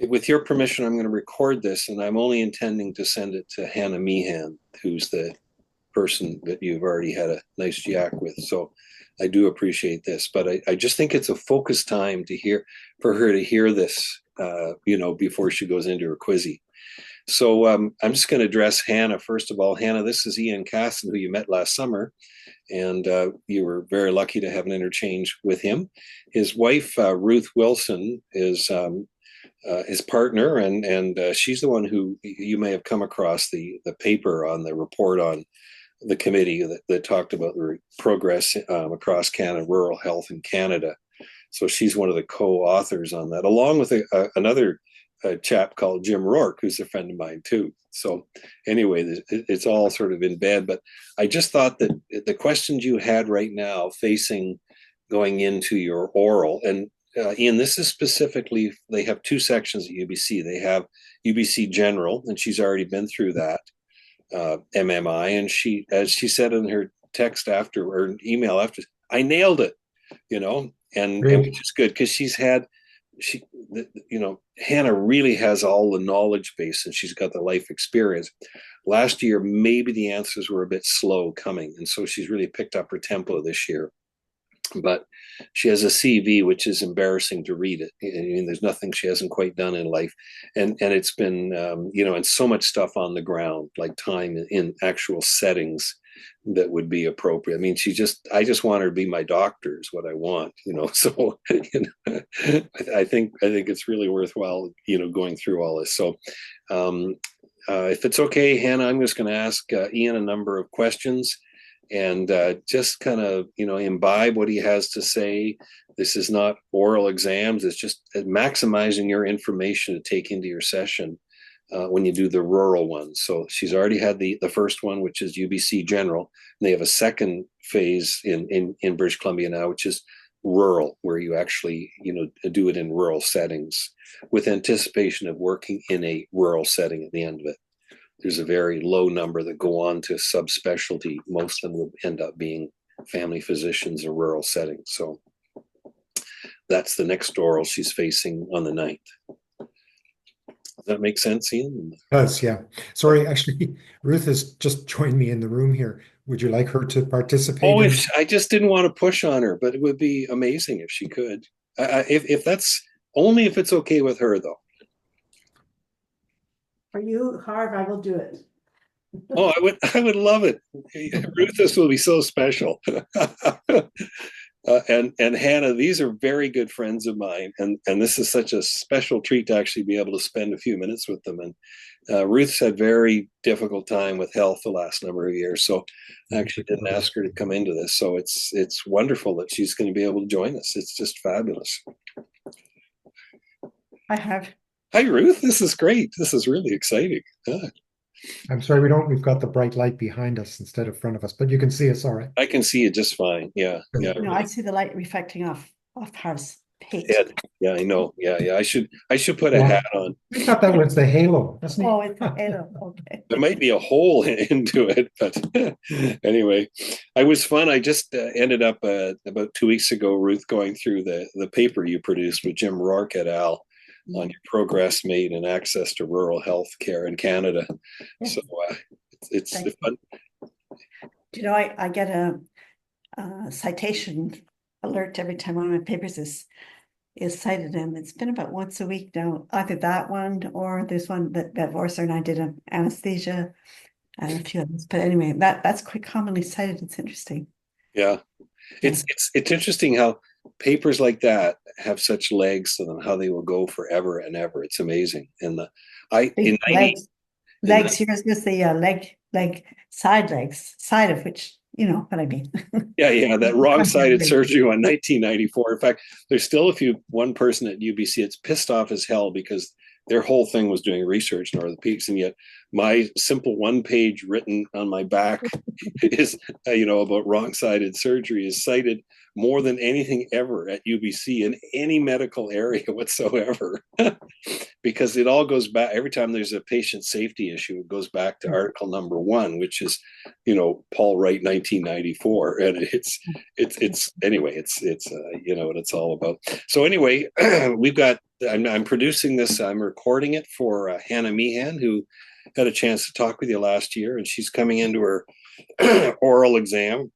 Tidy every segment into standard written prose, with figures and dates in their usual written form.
With your permission, I'm going to record this, and I'm only intending to send it to Hannah Meehan, who's the person that you've already had a nice yak with. So I do appreciate this, but I just think it's a focused time to hear for her to hear this, before she goes into her quizzy. So I'm just going to address Hannah. First of all, Hannah, this is Ian Casson, who you met last summer, and you were very lucky to have an interchange with him. His wife, Ruth Wilson, is his partner, and she's the one who you may have come across the paper on the report on the committee that talked about the progress across Canada, rural health in Canada. So she's one of the co-authors on that, along with another chap called Jim Rourke, who's a friend of mine too. So anyway, it's all sort of in bed. But I just thought that the questions you had right now facing going into your oral, and Ian, this is specifically, they have two sections at UBC. They have UBC General, and she's already been through that, MMI, and she, as she said in her text after, or email after, I nailed it, and which is good because Hannah really has all the knowledge base and she's got the life experience. Last year, maybe the answers were a bit slow coming, and so she's really picked up her tempo this year. But she has a CV which is embarrassing to read it. I mean, there's nothing she hasn't quite done in life, and it's been and so much stuff on the ground, like time in actual settings that would be appropriate. I mean, I just want her to be my doctor is what I want, So I think it's really worthwhile, going through all this. So if it's okay, Hannah, I'm just going to ask Ian a number of questions, and just kind of, imbibe what he has to say. This is not oral exams. It's just maximizing your information to take into your session when you do the rural ones. So she's already had the first one, which is UBC General. And they have a second phase in British Columbia now, which is rural, where you actually, do it in rural settings with anticipation of working in a rural setting at the end of it. There's a very low number that go on to subspecialty. Most of them will end up being family physicians in rural settings. So that's the next oral she's facing on the 9th. Does that make sense, Ian? It does, yeah. Sorry, actually, Ruth has just joined me in the room here. Would you like her to participate Oh, in? if I just didn't want to push on her, but it would be amazing if she could. If that's only if it's okay with her, though. For you, Harv, I will do it. Oh, I would love it. Ruth, this will be so special. And Hannah, these are very good friends of mine, and this is such a special treat to actually be able to spend a few minutes with them. And Ruth's had very difficult time with health the last number of years, so I actually didn't ask her to come into this. So it's wonderful that she's going to be able to join us. It's just fabulous. I have. Hi, Ruth. This is great. This is really exciting. I'm sorry, we've got the bright light behind us instead of front of us, but you can see us all right. I can see it just fine. Yeah. Yeah. No, I see the light reflecting off Harv's page. Yeah, I know. Yeah. I should put a hat on. I thought that was the halo. It's the halo. Okay. There might be a hole into it, but anyway, I was fun. I just ended up about 2 weeks ago, Ruth, going through the paper you produced with Jim Rourke et al. On your progress made in access to rural health care in Canada. Yes. So it's fun. Do you know, I get a citation alert every time one of my papers is cited, and it's been about once a week now, either that one or this one that Vorser and I did on anesthesia and a few others. But anyway, that's quite commonly cited. It's interesting. Yeah. It's interesting how papers like that have such legs to them, how they will go forever and ever. It's amazing. And legs. Here's just the side legs, side of which, you know what I mean. Yeah, that wrong-sided surgery on 1994. In fact, there's still one person at UBC that's pissed off as hell because their whole thing was doing research in orthopedics, and yet my simple one-page written on my back is, about wrong-sided surgery is cited more than anything ever at UBC in any medical area whatsoever, because it all goes back. Every time there's a patient safety issue, it goes back to article number 1, which is, Paul Wright, 1994, and it's anyway, it's what it's all about. So anyway, we've got I'm producing this. I'm recording it for Hannah Meehan, who had a chance to talk with you last year, and she's coming into her oral exam,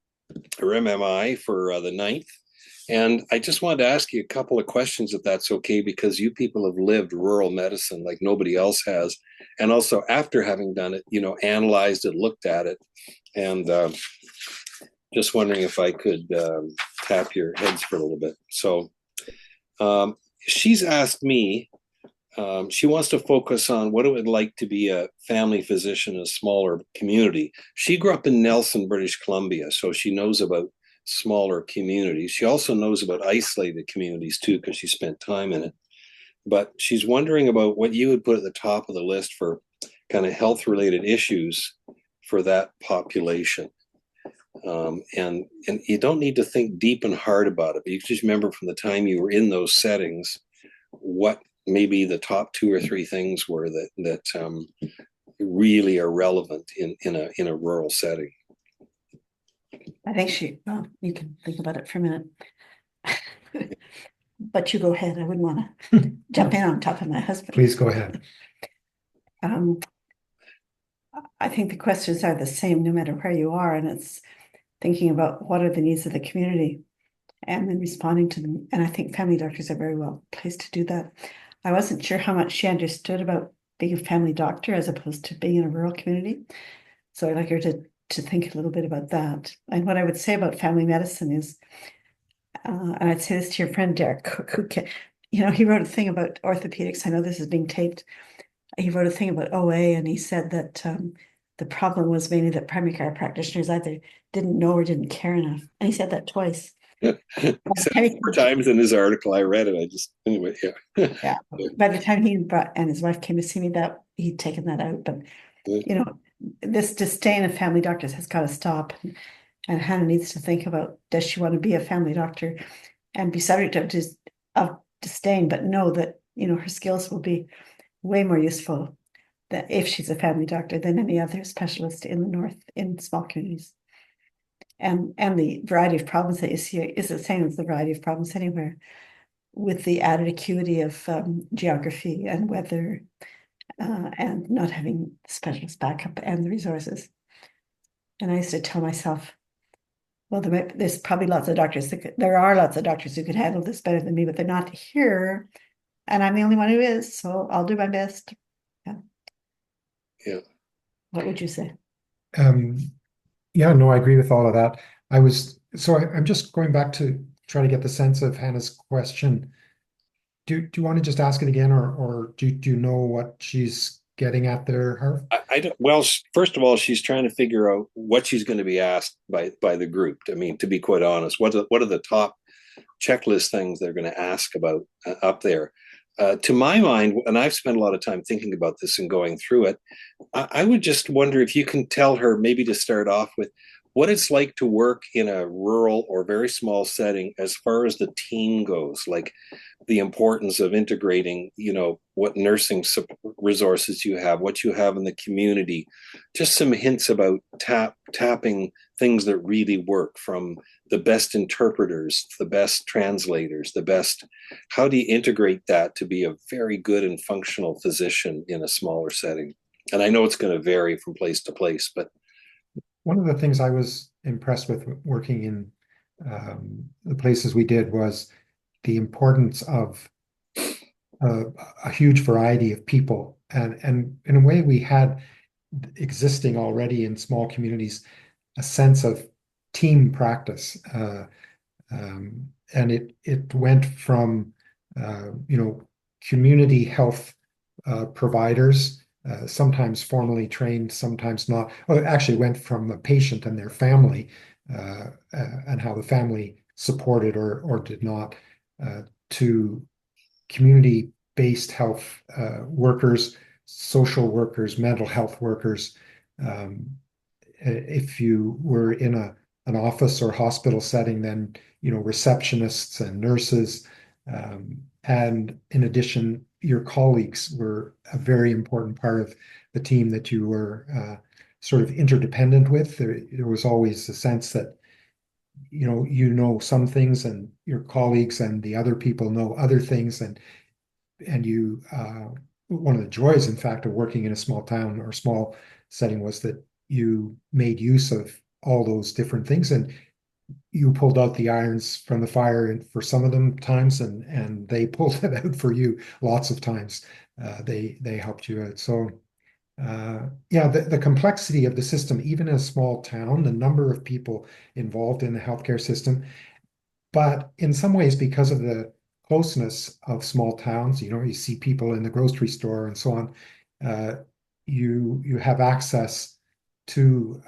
her MMI, for the 9th. And I just wanted to ask you a couple of questions, if that's okay, because you people have lived rural medicine like nobody else has. And also, after having done it, analyzed it, looked at it, and just wondering if I could tap your heads for a little bit. So she's asked me, she wants to focus on what it would like to be a family physician in a smaller community. She grew up in Nelson, British Columbia, so she knows about smaller communities. She also knows about isolated communities too, because she spent time in it. But she's wondering about what you would put at the top of the list for kind of health related issues for that population. And you don't need to think deep and hard about it, but you just remember from the time you were in those settings what maybe the top 2 or 3 things were that really are relevant in a rural setting. I think well, you can think about it for a minute. But you go ahead. I wouldn't want to jump in on top of my husband. Please go ahead. I think the questions are the same no matter where you are, and it's thinking about what are the needs of the community and then responding to them. And I think family doctors are very well placed to do that. I wasn't sure how much she understood about being a family doctor as opposed to being in a rural community. So I'd like her to think a little bit about that. And what I would say about family medicine is, and I'd say this to your friend Derek Cook, who he wrote a thing about orthopedics. I know this is being taped. He wrote a thing about OA, and he said that the problem was mainly that primary care practitioners either didn't know or didn't care enough. And he said that twice. He said it 4 times in his article. I read it. Anyway, yeah. Yeah. By the time he and his wife came to see me, that he'd taken that out. But this disdain of family doctors has got to stop. And Hannah needs to think about, does she want to be a family doctor and be subject of disdain, but know that her skills will be way more useful that if she's a family doctor than any other specialist in the north in small communities. And the variety of problems that you see is the same as the variety of problems anywhere, with the added acuity of geography and weather and not having specialist backup and the resources. And I used to tell myself, well, there's probably lots of doctors there are lots of doctors who could handle this better than me, but they're not here. And I'm the only one who is, so I'll do my best. Yeah. What would you say? Yeah, no, I agree with all of that. I'm just going back to try to get the sense of Hannah's question. Do you want to just ask it again, or do you know what she's getting at there, Harv? I don't. Well, first of all, she's trying to figure out what she's going to be asked by the group. I mean, to be quite honest, what are the top checklist things they're going to ask about up there? To my mind, and I've spent a lot of time thinking about this and going through it, I would just wonder if you can tell her, maybe to start off with, what it's like to work in a rural or very small setting as far as the team goes, like the importance of integrating, what nursing resources you have, what you have in the community, just some hints about tapping things that really work, from the best interpreters, the best translators, how do you integrate that to be a very good and functional physician in a smaller setting? And I know it's going to vary from place to place, but one of the things I was impressed with working in the places we did was the importance of a huge variety of people. And in a way, we had existing already in small communities a sense of team practice. And it went from, community health providers, sometimes formally trained, sometimes not. Well, it actually went from the patient and their family and how the family supported or did not, to community-based health workers, social workers, mental health workers. If you were in an office or hospital setting, then receptionists and nurses, and in addition, your colleagues were a very important part of the team that you were sort of interdependent with. There was always a sense that some things, and your colleagues and the other people know other things, and and you one of the joys, in fact, of working in a small town or small setting was that you made use of all those different things, and you pulled out the irons from the fire and for some of them times, and they pulled it out for you lots of times. They helped you out. So yeah, the complexity of the system, even in a small town, the number of people involved in the healthcare system, but in some ways, because of the closeness of small towns, you see people in the grocery store and so on, uh, you have access to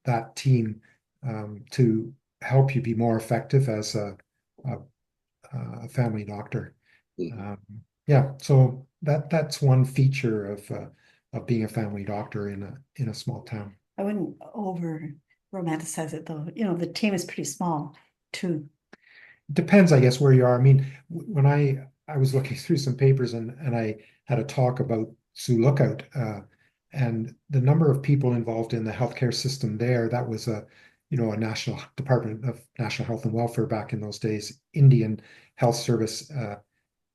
that team to help you be more effective as a, a family doctor. Mhm. Um, yeah, so that's one feature of being a family doctor in a small town. I wouldn't over romanticize it though. The team is pretty small too. Depends, I guess, where you are. I mean, when I was looking through some papers and I had a talk about Sioux Lookout, and the number of people involved in the healthcare system there, that was a National Department of National Health and Welfare back in those days, Indian Health Service.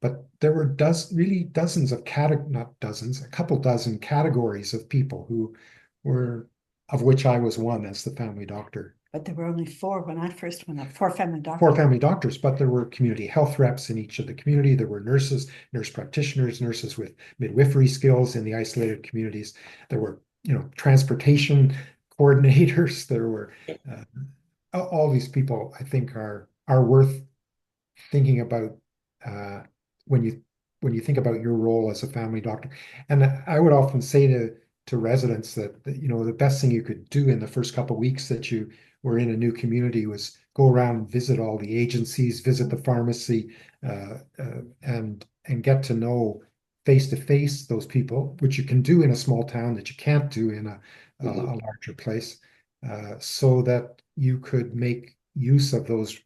But there were really dozens of not dozens, a couple dozen categories of people who were, of which I was one as the family doctor. But there were only four when I first went up, four family For doctors. family doctors, but there were community health reps in each of the community. There were nurses, nurse practitioners, nurses with midwifery skills in the isolated communities. There were, transportation coordinators. There were all these people. I think are worth thinking about uh, when you think about your role as a family doctor. And I would often say to residents that the best thing you could do in the first couple of weeks that you were in a new community was go around and visit all the agencies, visit the pharmacy, and get to know face to face those people, which you can do in a small town that you can't do in Mhm. a larger place, so that you could make use of those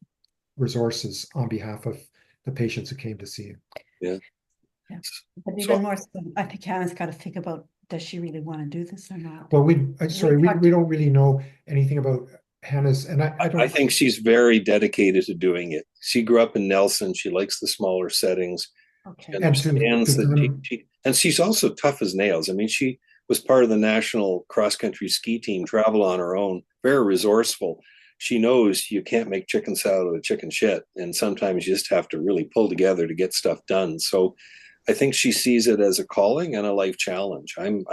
resources on behalf of the patients who came to see you. Yeah. Yeah. But So even more so, I think Hannah's got to think about, does she really want to do this or not? Well, We talked, we don't really know anything about Hannah's, and I I don't. think she's very dedicated to doing it. She grew up in Nelson. She likes the smaller settings. She okay. And understands to that come, and she's also tough as nails. I mean, she was part of the national cross country ski team, travel on her own, very resourceful. She knows you can't make chicken salad out of chicken shit. And sometimes you just have to really pull together to get stuff done. So I think she sees it as a calling and a life challenge. I'm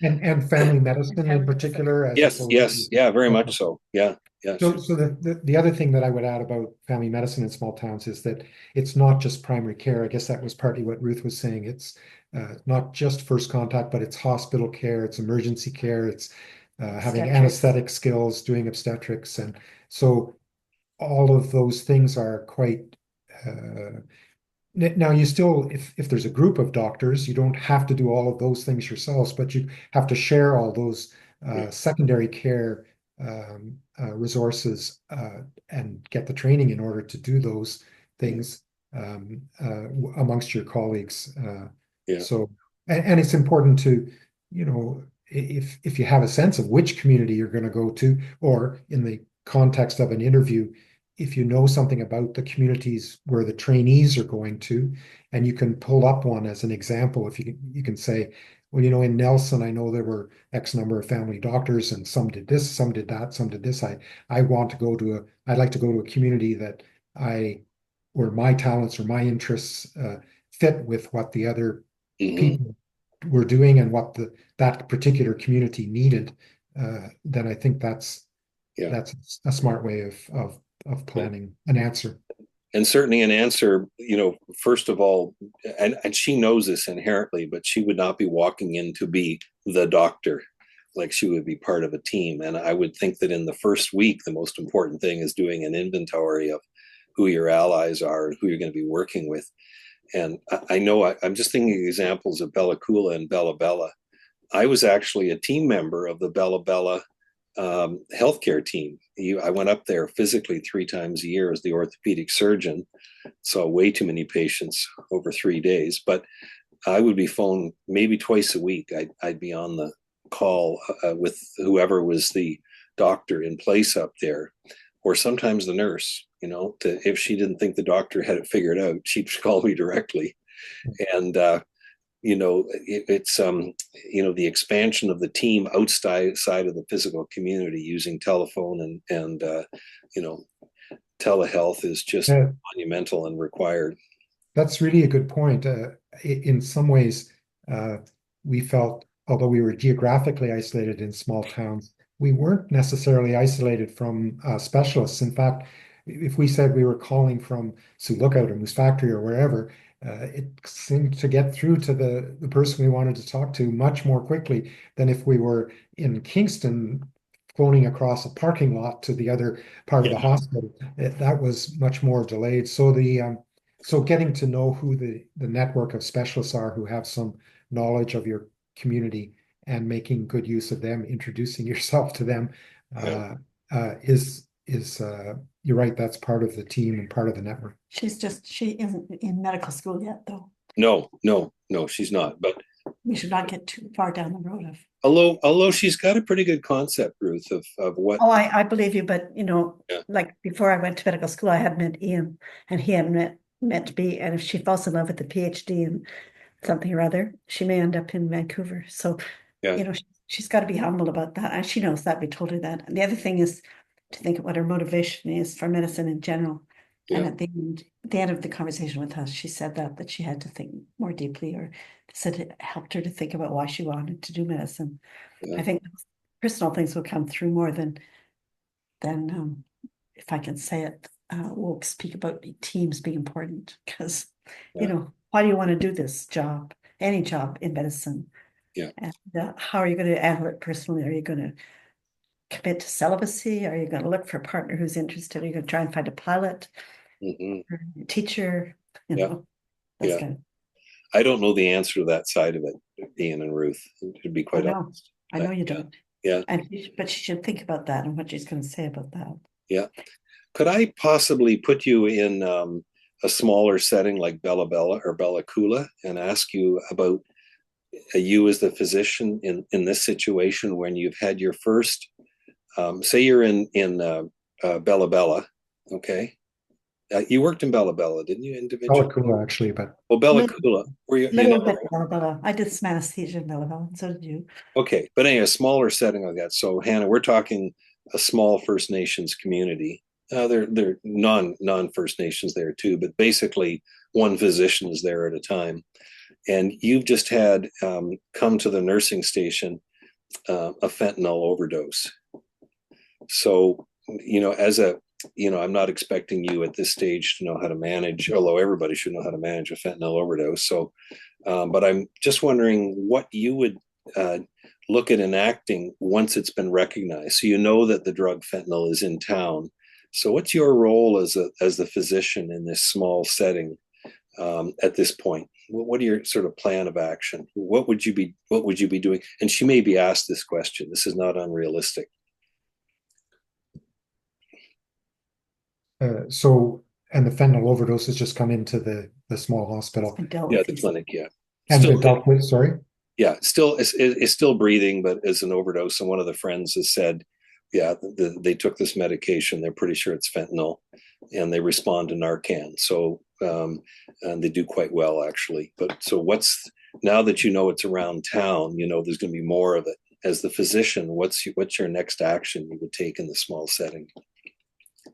and family medicine in particular, as yes, opposed yes, to. yeah, very Okay. much so. Yeah, yeah. So the other thing that I would add about family medicine in small towns is that it's not just primary care. I guess that was partly what Ruth was saying. It's not just first contact, but it's hospital care, it's emergency care, it's having Obstetrics. anesthetic skills, doing obstetrics, and so all of those things are quite. Now, you still, if there's a group of doctors, you don't have to do all of those things yourselves, but you have to share all those secondary care resources and get the training in order to do those things amongst your colleagues. Yeah. So, and it's important to, if you have a sense of which community you're going to go to, or in the context of an interview, if you know something about the communities where the trainees are going to, and you can pull up one as an example, if you can say, well, in Nelson, I know there were X number of family doctors, and some did this, some did that, some did this. I'd like to go to a community that where my talents or my interests fit with what the other Hmm. people were doing and what that particular community needed. Then I think Yeah. that's a smart way of Yeah. planning an answer. And certainly an answer, first of all, and she knows this inherently, but she would not be walking in to be the doctor. Like she would be part of a team. And I would think that in the first week, the most important thing is doing an inventory of who your allies are and who you're going to be working with. And I know I'm just thinking of examples of Bella Coola and Bella Bella. I was actually a team member of the Bella Bella healthcare team. I went up there physically 3 times a year as the orthopedic surgeon. Saw way too many patients over 3 days, but I would be phoned maybe twice a week. I'd be on the call with whoever was the doctor in place up there, or sometimes the nurse. If she didn't think the doctor had it figured out, she'd call me directly. And it's the expansion of the team outside of the physical community using telephone and telehealth is just Yeah, monumental and required. that's really a good point. In some ways, uh, we felt, although we were geographically isolated in small towns, we weren't necessarily isolated from specialists. In fact, if we said we were calling from Sioux Lookout or Moose Factory or wherever, it seemed to get through to the person we wanted to talk to much more quickly than if we were in Kingston phoning across a parking lot to the other part of the Yeah. hospital. That was much more delayed. So getting to know who the network of specialists are who have some knowledge of your community and making good use of them, introducing yourself to them, Yeah. is you're right, that's part of the team and part of the network. She isn't in medical school yet, though. No, she's not. But We should not get too far down the road of. although she's got a pretty good concept, Ruth, of what. Oh, I believe you, but Yeah. like before I went to medical school, I had met Ian and he had met me. And if she falls in love with the PhD in something or other, she may end up in Vancouver. So, Yeah. she's got to be humble about that. And she knows that. We told her that. And the other thing is to think of what her motivation is for medicine in general. And Yeah. at the end of the conversation with us, she said that she had to think more deeply, or said it helped her to think about why she wanted to do medicine. Yeah. I think personal things will come through more than if I can say it, we'll speak about teams being important because, Yeah. why do you want to do this job, any job in medicine? Yeah. And how are you going to handle it personally? Are you going to commit to celibacy? Are you going to look for a partner who's interested? Are you going to try and find a pilot, Hmm. or a teacher? Yeah. That's Yeah. kind of, I don't know the answer to that side of it, Ian and Ruth, to be I quite know, honest. I know you Yeah. don't. Yeah. But she should think about that and what she's going to say about that. Yeah. Could I possibly put you in a smaller setting like Bella Bella or Bella Coola and ask you about you as the physician in this situation when you've had your first, say you're in Bella Bella, okay? You worked in Bella Bella, didn't you, individually? Cool, actually, but Well, Bella Coola, were you Little never? bit Bella. I did some anesthesia in Bella, and so did you. Okay, but anyway, a smaller setting like that. So Hannah, we're talking a small First Nations community. They're non First Nations there too, but basically one physician is there at a time. And you've just had come to the nursing station a fentanyl overdose. So I'm not expecting you at this stage to know how to manage, although everybody should know how to manage a fentanyl overdose. So, but I'm just wondering what you would look at enacting once it's been recognized. So you know that the drug fentanyl is in town. So what's your role as the physician in this small setting at this point? What are your sort of plan of action? What would you be doing? And she may be asked this question. This is not unrealistic. And the fentanyl overdose has just come into the small hospital. Yeah, the clinic. Yeah, And still, dealt with, sorry. Yeah, still it's still breathing, but as an overdose. And one of the friends has said, yeah, they took this medication. They're pretty sure it's fentanyl, and they respond to Narcan. So and they do quite well actually. But so now that you know it's around town, there's going to be more of it. As the physician, what's your next action you would take in the small setting?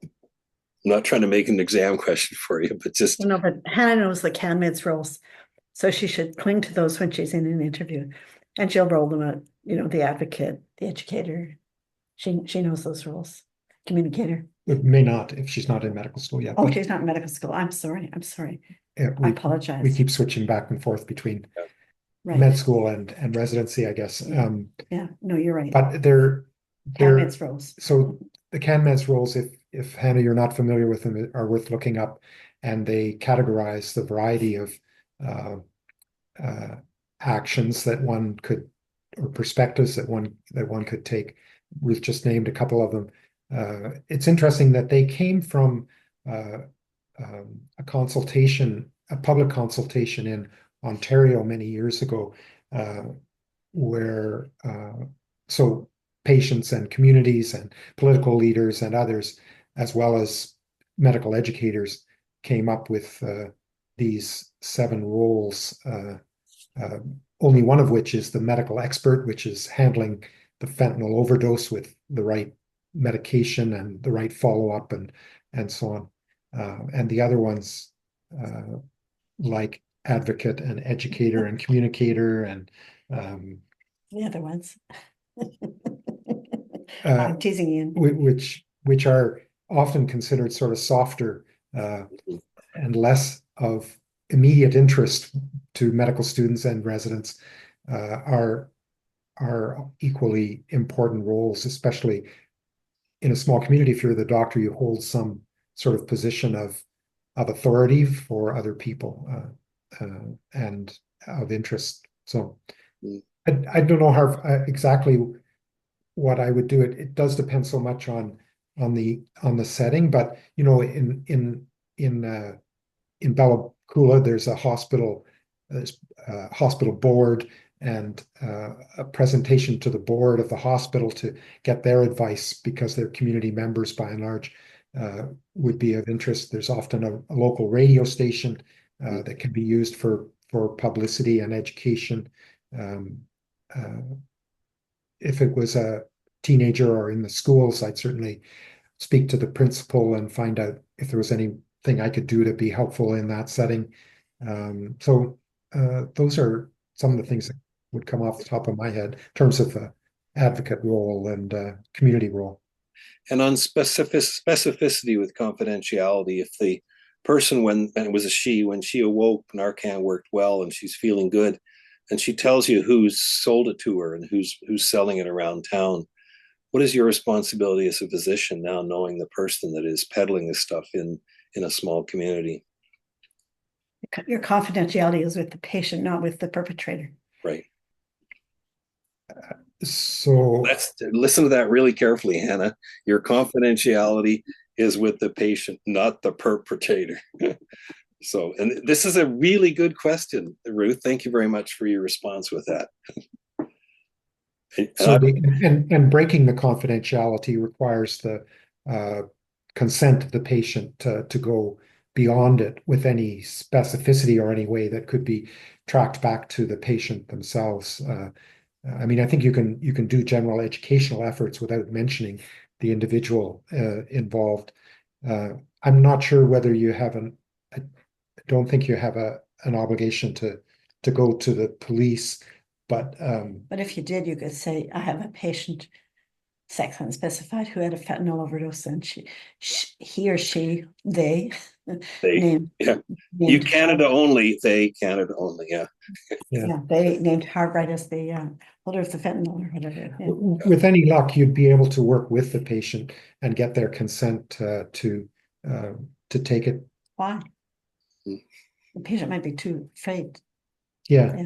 I'm not trying to make an exam question for you, but just No, but Hannah knows the CanMed's roles, so she should cling to those when she's in an interview, and she'll roll them out. The advocate, the educator. She knows those roles. Communicator. It may not if she's not in medical school yet. Oh, she's not in medical school. I'm sorry. I apologize. We keep switching back and forth between Right. med school and residency, I guess. Yeah, no, you're right. But they're CanMed's roles. So the CanMed's roles, if Hannah, you're not familiar with them, are worth looking up, and they categorize the variety of actions that one could, or perspectives that one could take. We've just named a couple of them. It's interesting that they came from a public consultation in Ontario many years ago, where so patients and communities and political leaders and others, as well as medical educators, came up with these 7 roles, only one of which is the medical expert, which is handling the fentanyl overdose with the right medication and the right follow-up and so on. And the other ones, like advocate and educator and communicator and The other ones. uh, I'm teasing you. which are often considered sort of softer and less of immediate interest to medical students and residents, are equally important roles, especially in a small community. If you're the doctor, you hold some sort of position of authority for other people, and of interest. So I don't know how exactly what I would do. It does depend so much on the setting, but you know, in Bella Coola, there's a hospital, hospital board, and a presentation to the board of the hospital to get their advice, because they're community members by and large, would be of interest. There's often a local radio station that can be used for publicity and education. If it was a teenager or in the schools, I'd certainly speak to the principal and find out if there was anything I could do to be helpful in that setting. So those are some of the things that would come off the top of my head in terms of advocate role and community role. And on specificity with confidentiality, if the person, when and it was a she, when she awoke, Narcan worked well and she's feeling good, and she tells you who's sold it to her and who's selling it around town, what is your responsibility as a physician now, knowing the person that is peddling this stuff in a small community? Your confidentiality is with the patient, not with the perpetrator. Right. So let's listen to that really carefully, Hannah. Your confidentiality is with the patient, not the perpetrator. So, and this is a really good question, Ruth. Thank you very much for your response with that. And breaking the confidentiality requires the consent of the patient to go beyond it with any specificity or any way that could be tracked back to the patient themselves. I mean, I think you can do general educational efforts without mentioning the individual involved. I'm not sure whether you have I don't think you have an obligation to go to the police, but if you did, you could say, I have a patient, sex unspecified, who had a fentanyl overdose, and he or she, they named, yeah. named You Canada only, they Canada only, yeah. Yeah, they named Harbright as the holder of the fentanyl or whatever. Yeah. With any luck, you'd be able to work with the patient and get their consent to take it. Why? The patient might be too afraid. Yeah.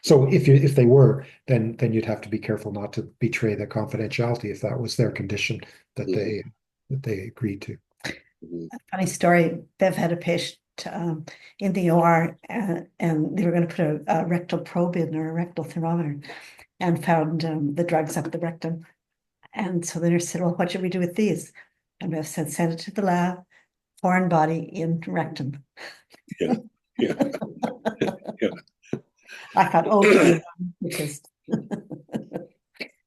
So if they were, then you'd have to be careful not to betray the confidentiality if that was their condition that they agreed to. A funny story. Bev had a patient in the OR, and they were going to put a rectal probe in, or a rectal thermometer, and found the drugs up the rectum. And so the nurse said, well, what should we do with these? And Bev said, send it to the lab, foreign body in rectum. Yeah. Yeah. Yeah. I thought, oh, because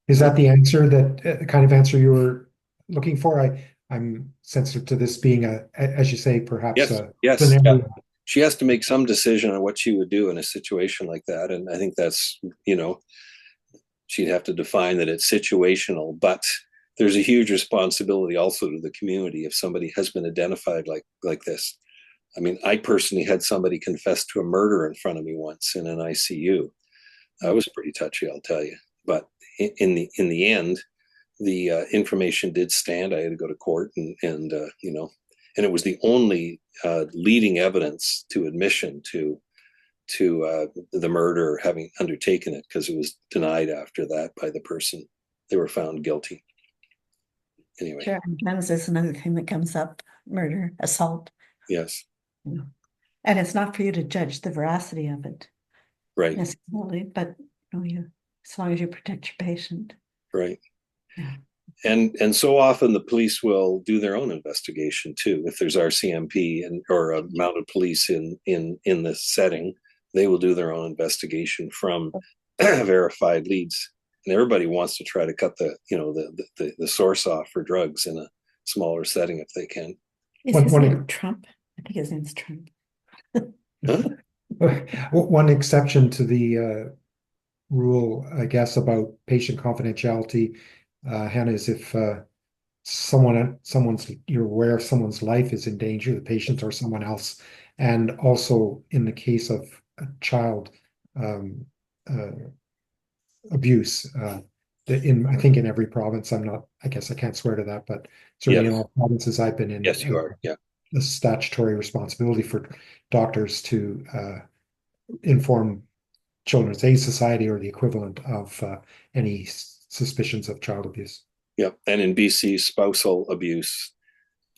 is that the answer that kind of answer you were looking for? I'm sensitive to this being as you say, perhaps yes. Yeah. She has to make some decision on what she would do in a situation like that. And I think that's, she'd have to define that it's situational, but there's a huge responsibility also to the community if somebody has been identified like this. I mean, I personally had somebody confess to a murder in front of me once in an ICU. That was pretty touchy, I'll tell you. But in the end, the information did stand. I had to go to court, and it was the only leading evidence to admission to the murder, having undertaken it, because it was denied after that by the person. They were found guilty. Anyway. Sure. Sometimes there's another thing that comes up: murder, assault. Yes. And it's not for you to judge the veracity of it, right? Necessarily, but as long as you protect your patient, right? Yeah. And so often the police will do their own investigation too. If there's RCMP or a mounted police in this setting, they will do their own investigation from verified leads. And everybody wants to try to cut the source off for drugs in a smaller setting if they can. Is his name Trump? I think his name's Trump. Huh? One exception to the rule, I guess, about patient confidentiality, Hannah, is if you're aware someone's life is in danger, the patient or someone else, and also in the case of a child um, abuse. I think in every province, I guess I can't swear to that, but certainly in all provinces I've been in, yes, you are. Yeah, the statutory responsibility for doctors to inform Children's Aid Society or the equivalent of any suspicions of child abuse. yeah. And in BC, spousal abuse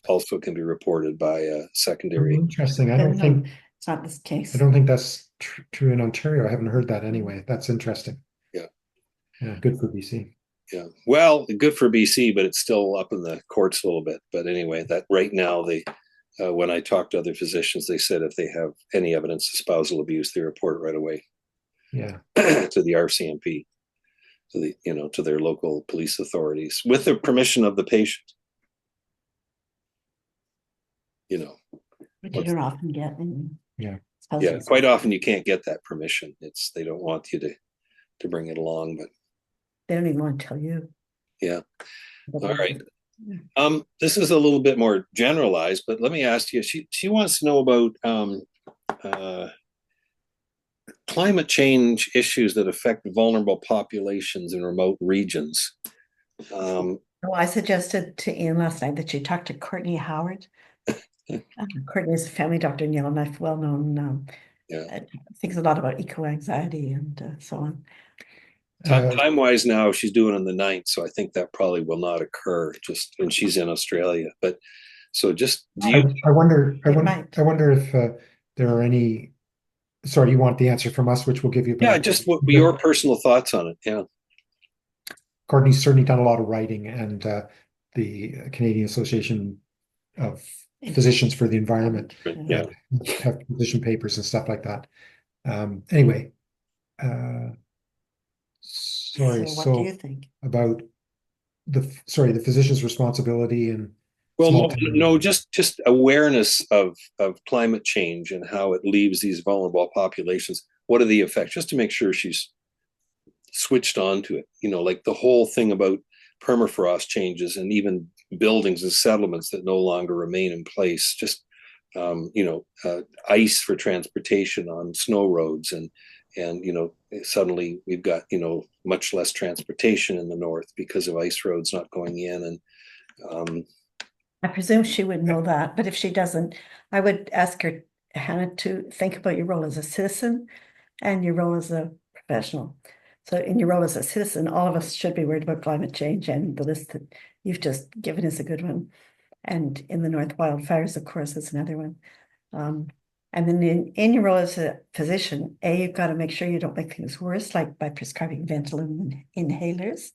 also can be reported by a secondary. Interesting. It's not this case. I don't think that's true in Ontario. I haven't heard that anyway. That's interesting. Yeah. Yeah, good for BC. Yeah. Well, good for BC, but it's still up in the courts a little bit. But anyway, that right now when I talk to other physicians, they said if they have any evidence of spousal abuse, they report right away. Yeah. To the RCMP, to their local police authorities with the permission of the patient. Which you don't often get. Yeah. Quite often you can't get that permission. They don't want you to bring it along, but they don't even want to tell you. Yeah. All right. This is a little bit more generalized, but let me ask you. She wants to know about climate change issues that affect vulnerable populations in remote regions. I suggested to Ian last night that you talk to Courtney Howard. Courtney is a family doctor in Yellowknife, well known. Thinks a lot about eco-anxiety and so on. Time-wise now, she's doing on the 9th, so I think that probably will not occur. And she's in Australia, but so just do you? I wonder if there are any. Sorry, you want the answer from us, which we'll give you back. Yeah, just what your personal thoughts on it. Yeah. Courtney's certainly done a lot of writing, and the Canadian Association of Physicians for the Environment have position papers and stuff like that. Anyway, sorry. So what do you think about the physician's responsibility and? Well, no, just awareness of climate change and how it leaves these vulnerable populations. What are the effects? Just to make sure she's switched on to it. Like the whole thing about permafrost changes and even buildings and settlements that no longer remain in place. Just ice for transportation on snow roads, and suddenly we've got much less transportation in the north because of ice roads not going in. And I presume she would know that, but if she doesn't, I would ask her, Hannah, to think about your role as a citizen and your role as a professional. So in your role as a citizen, all of us should be worried about climate change, and the list that you've just given is a good one. And in the North wildfires, of course, is another one. And then in your role as a physician, you've got to make sure you don't make things worse, like by prescribing Ventolin inhalers.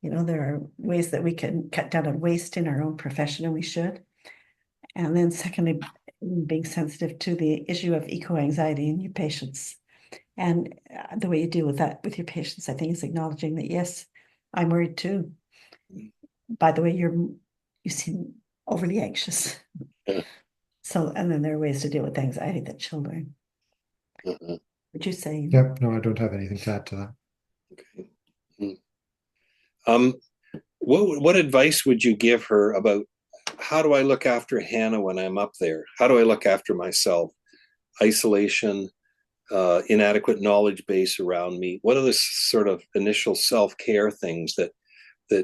There are ways that we can cut down on waste in our own profession, and we should. And then secondly, being sensitive to the issue of eco-anxiety in your patients. And the way you deal with that with your patients, I think, is acknowledging that, yes, I'm worried too. By the way, you seem overly anxious. So, and then there are ways to deal with anxiety that children. Would you say? Yep. No, I don't have anything to add to that. Okay. What advice would you give her about how do I look after Hannah when I'm up there? How do I look after myself? Isolation, inadequate knowledge base around me. What are the sort of initial self-care things that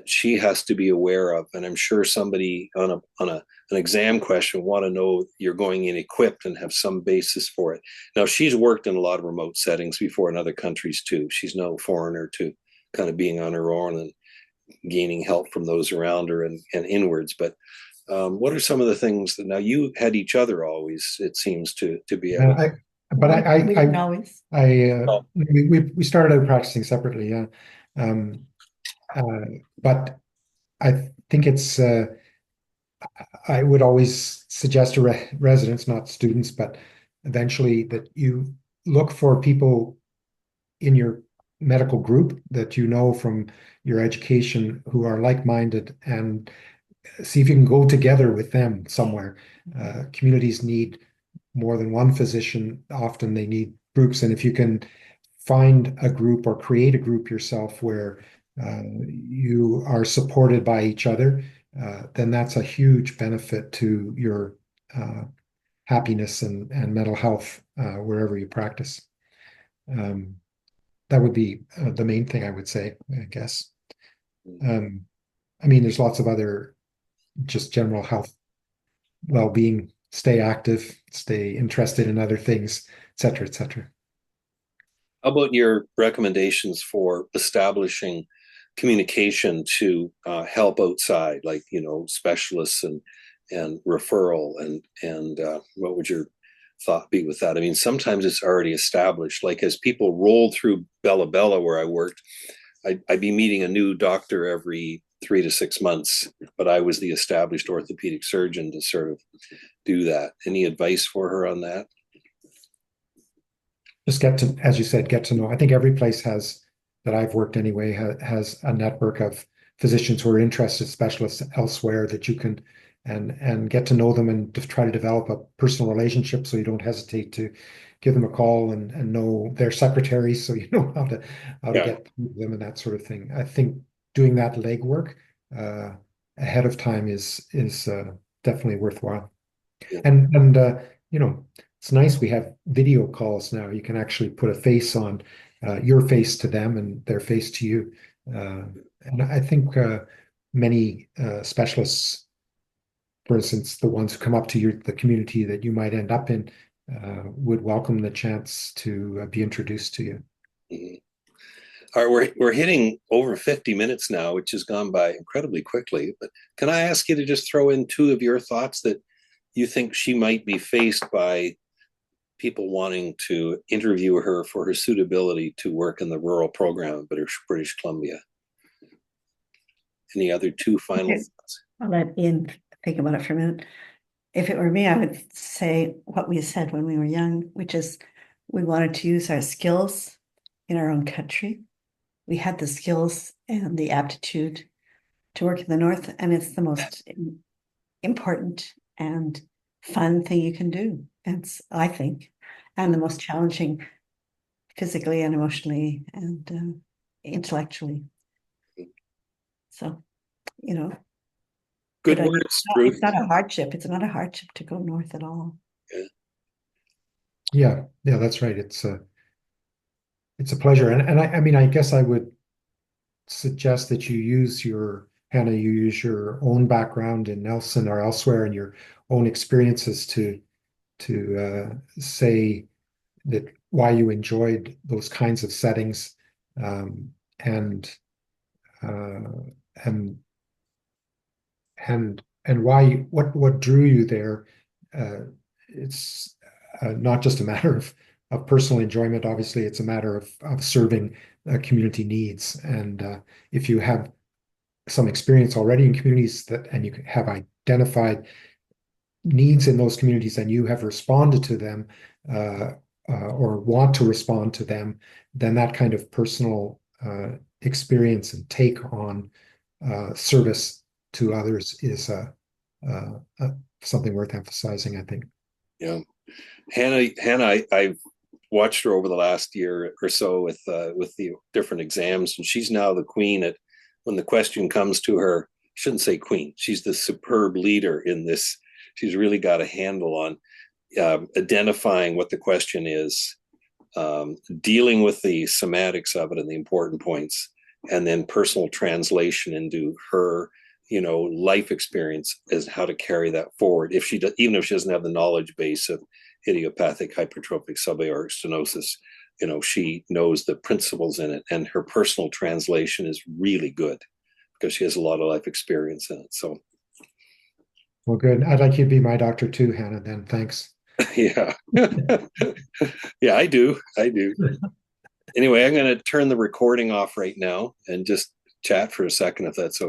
she has to be aware of? And I'm sure somebody on an exam question want to know you're going in equipped and have some basis for it. Now, she's worked in a lot of remote settings before in other countries too. She's no foreigner to kind of being on her own and gaining help from those around her and inwards. But what are some of the things that now you had each other always, it seems, to be able to. We started out practicing separately, yeah. But I think I would always suggest to residents, not students, but eventually that you look for people in your medical group that you know from your education who are like-minded and see if you can go together with them somewhere. Communities need more than one physician. Often they need groups. And if you can find a group or create a group yourself where you are supported by each other, then that's a huge benefit to your happiness and mental health wherever you practice. Um, that would be the main thing I would say, I guess. Um, I mean, there's lots of other just general health, well-being, stay active, stay interested in other things, et cetera, et cetera. How about your recommendations for establishing communication to help outside, like specialists and referral and what would your thought be with that? I mean, sometimes it's already established. Like as people roll through Bella Bella, where I worked, I'd be meeting a new doctor every 3 to 6 months, but I was the established orthopedic surgeon to sort of do that. Any advice for her on that? Just get to, as you said, get to know. I think every place has, that I've worked anyway, has a network of physicians who are interested specialists elsewhere that you can and get to know them and to try to develop a personal relationship so you don't hesitate to give them a call and know their secretaries so you know how to Yeah. get through them and that sort of thing. I think doing that legwork uh, ahead of time is definitely worthwhile. Yeah. And you know, it's nice we have video calls now. You can actually put a face on your face to them and their face to you. And I think many specialists, for instance, the ones who come up to the community that you might end up in, would welcome the chance to be introduced to you. Mhm. All right, we're hitting over 50 minutes now, which has gone by incredibly quickly. But can I ask you to just throw in two of your thoughts that you think she might be faced by people wanting to interview her for her suitability to work in the rural program of British Columbia? Any other two final Okay. thoughts? I'll let Ian think about it for a minute. If it were me, I would say what we said when we were young, which is we wanted to use our skills in our own country. We had the skills and the aptitude to work in the North, and it's the most important and fun thing you can do. And I think, and the most challenging physically and emotionally and intellectually. So, you know, good Good idea. words, Ruth. It's not a hardship. It's not a hardship to go north at all. Yeah. Yeah, that's right. It's a pleasure. And I mean, I guess I would suggest that you use Hannah, you use your own background in Nelson or elsewhere and your own experiences to say that why you enjoyed those kinds of settings, um, and uh, and and why what drew you there. Uh, it's not just a matter of personal enjoyment. Obviously, it's a matter of serving community needs. And if you have some experience already in communities and you have identified needs in those communities and you have responded to them uh, or want to respond to them, then that kind of personal experience and take on service to others is something worth emphasizing, I think. Yeah. Hannah, I've watched her over the last year or so with the different exams, and she's now the queen at when the question comes to her. I shouldn't say queen. She's the superb leader in this. She's really got a handle on identifying what the question is, dealing with the semantics of it and the important points, and then personal translation into her life experience as how to carry that forward if she does, even if she doesn't have the knowledge base of idiopathic hypertrophic subaortic stenosis. She knows the principles in it, and her personal translation is really good because she has a lot of life experience in it. So Well, good. I'd like you to be my doctor too, Hannah, then. Thanks. yeah. Yeah, I do. Anyway, I'm going to turn the recording off right now and just chat for a second if that's okay.